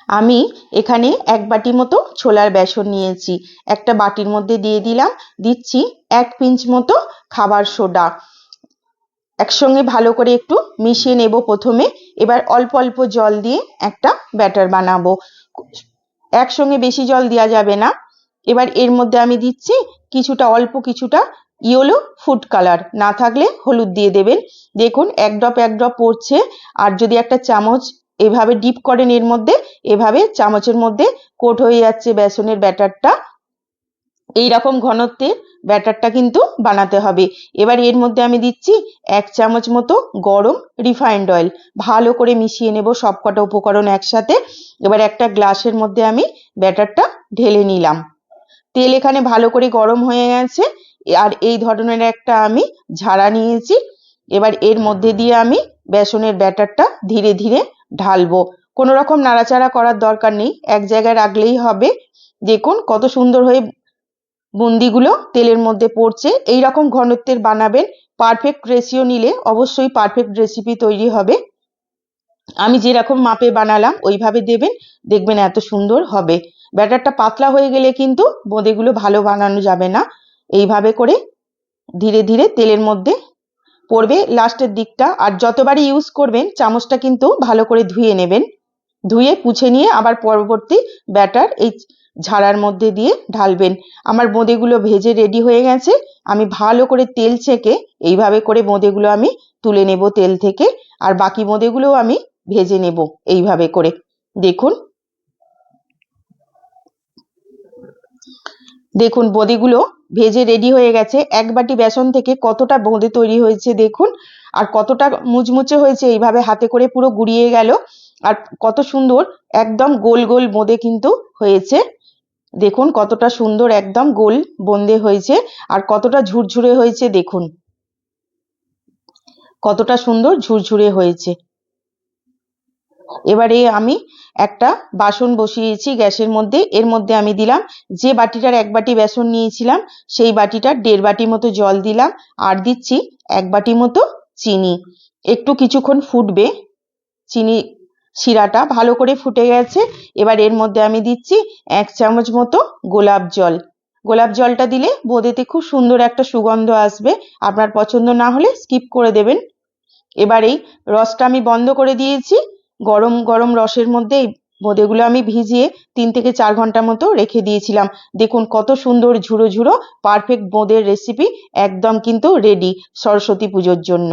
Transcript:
আমি এখানে 1 বাটি মতো ছোলার বেসন নিয়েছি। একটা বাটির মধ্যে দিয়ে দিচ্ছি 1 পিঞ্চ মতো খাবার সোডা। একসঙ্গে ভালো করে একটু মিশিয়ে নেব প্রথমে। এবার অল্প অল্প জল দিয়ে একটা ব্যাটার বানাবো। একসঙ্গে বেশি জল দেওয়া যাবে না। এবার এর মধ্যে আমি দিচ্ছি অল্প কিছুটা ইয়েলো ফুড কালার, না থাকলে হলুদ দিয়ে দেবেন। দেখুন এক ড্রপ পড়ছে। আর যদি একটা চামচ এভাবে ডিপ করেন এর মধ্যে, এভাবে চামচের মধ্যে কোট হয়ে যাচ্ছে বেসনের ব্যাটারটা। এইরকম ঘনত্বের ব্যাটারটা কিন্তু বানাতে হবে। এবার এর মধ্যে আমি দিচ্ছি 1 চামচ মতো গরম রিফাইন্ড অয়েল। ভালো করে মিশিয়ে নেব সবকটা উপকরণ একসাথে। এবার একটা গ্লাসের মধ্যে আমি ব্যাটারটা ঢেলে নিলাম। তেল এখানে ভালো করে গরম হয়ে গেছে। আর এই ধরনের একটা আমি ঝাড়া নিয়েছি। এবার এর মধ্যে দিয়ে আমি বেসনের ব্যাটারটা ধীরে ধীরে ঢালবো। কোনো রকম নাড়াচাড়া করার দরকার নেই, এক জায়গায় রাখলেই হবে। দেখুন কত সুন্দর হয়ে বুন্দিগুলো তেলের মধ্যে পড়ছে। এই রকম ঘনত্বের বানাবেন। পারফেক্ট রেশিও নিলে অবশ্যই পারফেক্ট রেসিপি তৈরি হবে। আমি যেরকম মাপে বানালাম ওইভাবে দেবেন, দেখবেন এত সুন্দর হবে। ব্যাটারটা পাতলা হয়ে গেলে কিন্তু বোঁদেগুলো ভালো বানানো যাবে না। এইভাবে করে ধীরে ধীরে তেলের মধ্যে পড়বে লাস্টের দিকটা। আর যতবারই ইউজ করবেন চামচটা কিন্তু ভালো করে ধুয়ে নেবেন। ধুয়ে পুছে নিয়ে আবার পরবর্তী ব্যাটার এই ঝাড়ার মধ্যে দিয়ে ঢালবেন। আমার বোঁদেগুলো ভেজে রেডি হয়ে গেছে। আমি ভালো করে তেল ছেঁকে এইভাবে করে বোঁদেগুলো আমি তুলে নেব তেল থেকে। আর বাকি বোঁদেগুলোও আমি ভেজে নেব এইভাবে করে। দেখুন দেখুন বোঁদেগুলো ভেজে রেডি হয়ে গেছে। 1 বাটি বেসন থেকে কতটা বোঁদে তৈরি হয়েছে দেখুন। আর কতটা মুচমুচে হয়েছে, এইভাবে হাতে করে পুরো গুড়িয়ে গেল। আর কত সুন্দর একদম গোল গোল বোঁদে কিন্তু হয়েছে। দেখুন কতটা সুন্দর একদম গোল বোঁদে হয়েছে। আর কতটা ঝুরঝুরে হয়েছে দেখুন, কতটা সুন্দর ঝুরঝুরে হয়েছে। এবারে আমি একটা বাসন বসিয়েছি গ্যাসের মধ্যে। এর মধ্যে আমি দিলাম যে বাটিটার 1 বাটি বেসন নিয়েছিলাম সেই বাটিটার 1.5 বাটি মতো জল দিলাম। আর দিচ্ছি 1 বাটি মতো চিনি। একটু কিছুক্ষণ ফুটবে। চিনি শিরাটা ভালো করে ফুটে গেছে। এবার এর মধ্যে আমি দিচ্ছি 1 চামচ মতো গোলাপ জল। গোলাপ জলটা দিলে বোঁদেতে খুব সুন্দর একটা সুগন্ধ আসবে। আপনার পছন্দ না হলে স্কিপ করে দেবেন। এবার এই রসটা আমি বন্ধ করে দিয়েছি। গরম গরম রসের মধ্যে এই বোঁদেগুলো আমি ভিজিয়ে 3 থেকে 4 ঘন্টা মতো রেখে দিয়েছিলাম। দেখুন কত সুন্দর ঝুরো ঝুরো পারফেক্ট বোঁদের রেসিপি একদম কিন্তু রেডি সরস্বতী পুজোর জন্য।